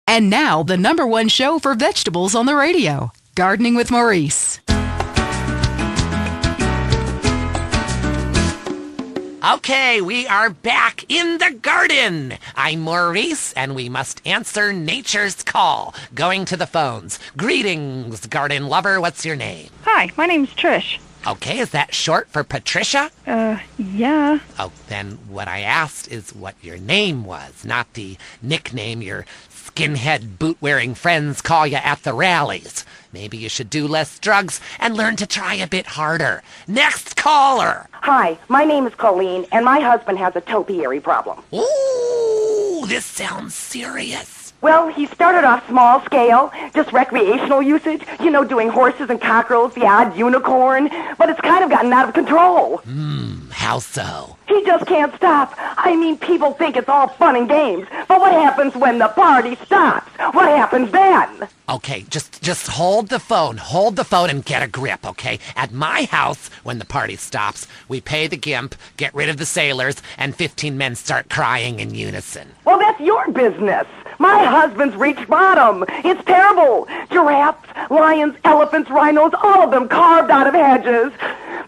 And now, the #1 show for vegetables on the radio, Gardening with Maurice. Okay, we are back in the garden. I'm Maurice, and we must answer nature's call. Going to the phones. Greetings, garden lover. What's your name? Hi, my name's Trish. Okay, is that short for Patricia? Yeah. Oh, then what I asked is what your name was, not the nickname your skinhead boot-wearing friends call you at the rallies. Maybe you should do less drugs and learn to try a bit harder. Next caller. Hi, my name is Colleen, and my husband has a topiary problem. Ooh, this sounds serious. Well, he started off small scale, just recreational usage, doing horses and cockerels, the odd unicorn, but it's kind of gotten out of control. How so? He just can't stop. I mean, people think it's all fun and games, but what happens when the party stops? What happens then? Okay, just hold the phone and get a grip, okay? At my house, when the party stops, we pay the gimp, get rid of the sailors, and 15 men start crying in unison. Well, that's your business. My husband's reached bottom. It's terrible. Giraffes, lions, elephants, rhinos, all of them carved out of hedges.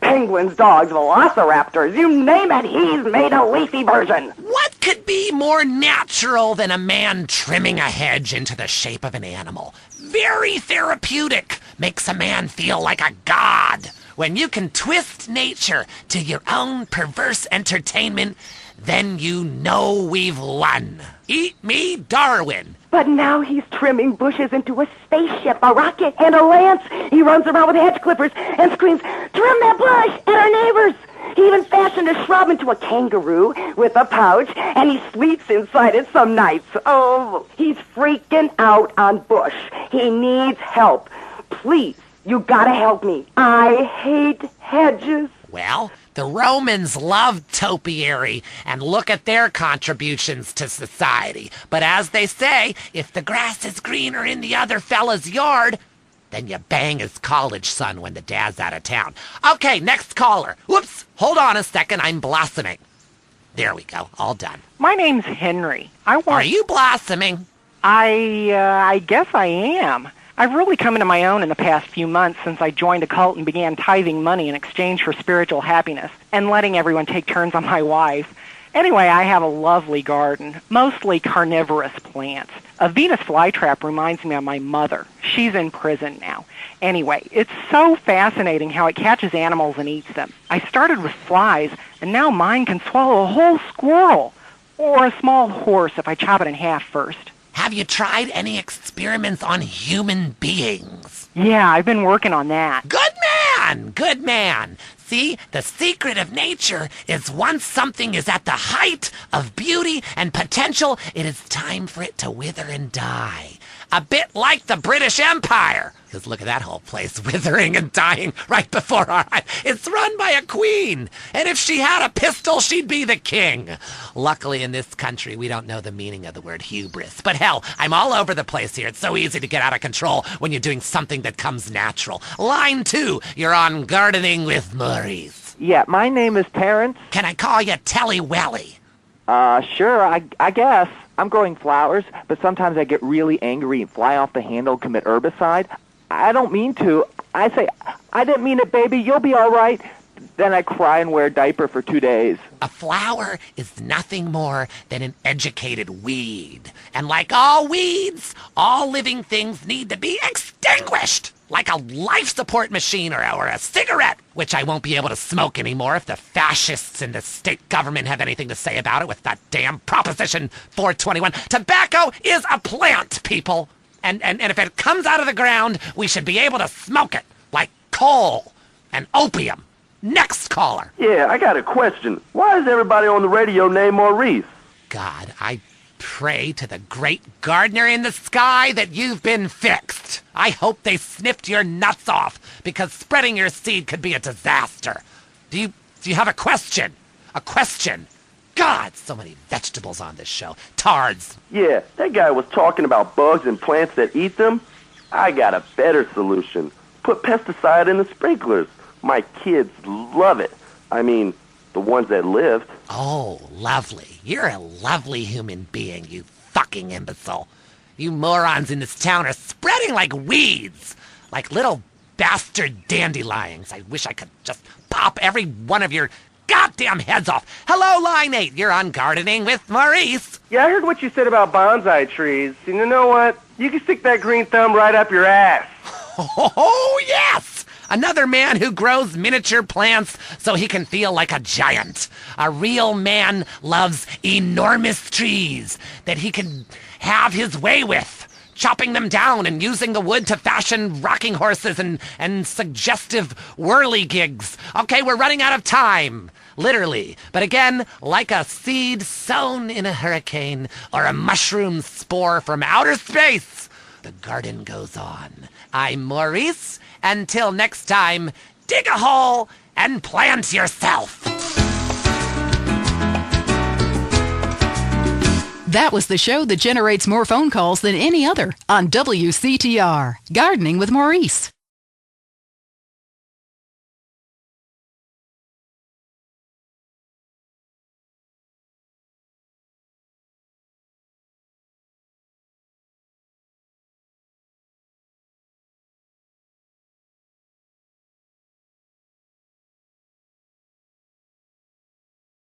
Penguins, dogs, velociraptors, you name it, he's made a leafy version. What could be more natural than a man trimming a hedge into the shape of an animal? Very therapeutic. Makes a man feel like a god. When you can twist nature to your own perverse entertainment, then you know we've won. Eat me, Darwin. But now he's trimming bushes into a spaceship, a rocket, and a lance. He runs around with hedge clippers and screams, "Trim that bush!" at our neighbors. He even fashioned a shrub into a kangaroo with a pouch, and he sleeps inside it some nights. Oh, he's freaking out on bush. He needs help. Please, you gotta help me. I hate hedges. Well, the Romans loved topiary, and look at their contributions to society. But as they say, if the grass is greener in the other fella's yard, then you bang his college son when the dad's out of town. Okay, next caller. Whoops, hold on a second, I'm blossoming. There we go, all done. My name's Henry. Are you blossoming? I guess I am. I've really come into my own in the past few months since I joined a cult and began tithing money in exchange for spiritual happiness and letting everyone take turns on my wife. Anyway, I have a lovely garden, mostly carnivorous plants. A Venus flytrap reminds me of my mother. She's in prison now. Anyway, it's so fascinating how it catches animals and eats them. I started with flies, and now mine can swallow a whole squirrel, or a small horse if I chop it in half first. Have you tried any experiments on human beings? Yeah, I've been working on that. Good man! Good man! See, the secret of nature is once something is at the height of beauty and potential, it is time for it to wither and die. A bit like the British Empire. Because look at that whole place withering and dying right before our eyes. It's run by a queen. And if she had a pistol, she'd be the king. Luckily, in this country, we don't know the meaning of the word hubris. But hell, I'm all over the place here. It's so easy to get out of control when you're doing something that comes natural. Line 2, you're on Gardening with Maurice. Yeah, my name is Terrence. Can I call you Telly Welly? Sure, I guess. I'm growing flowers, but sometimes I get really angry and fly off the handle, commit herbicide. I don't mean to. I say, "I didn't mean it, baby. You'll be all right." Then I cry and wear a diaper for 2 days. A flower is nothing more than an educated weed. And like all weeds, all living things need to be extinguished. Like a life support machine or a cigarette, which I won't be able to smoke anymore if the fascists in the state government have anything to say about it with that damn Proposition 421. Tobacco is a plant, people. And if it comes out of the ground, we should be able to smoke it, like coal and opium. Next caller. Yeah, I got a question. Why is everybody on the radio named Maurice? God, I pray to the great gardener in the sky that you've been fixed. I hope they sniffed your nuts off, because spreading your seed could be a disaster. Do you have a question? A question? God, so many vegetables on this show. Tards. Yeah, that guy was talking about bugs and plants that eat them. I got a better solution. Put pesticide in the sprinklers. My kids love it. I mean, the ones that lived. Oh, lovely. You're a lovely human being, you fucking imbecile. You morons in this town are spreading like weeds, like little bastard dandelions. I wish I could just pop every one of your goddamn heads off. Hello, Line 8. You're on Gardening with Maurice. Yeah, I heard what you said about bonsai trees. And you know what? You can stick that green thumb right up your ass. Oh, yes! Another man who grows miniature plants so he can feel like a giant. A real man loves enormous trees that he can have his way with, chopping them down and using the wood to fashion rocking horses and suggestive whirligigs. Okay, we're running out of time. Literally. But again, like a seed sown in a hurricane or a mushroom spore from outer space, the garden goes on. I'm Maurice. Until next time, dig a hole and plant yourself. That was the show that generates more phone calls than any other on WCTR. Gardening with Maurice.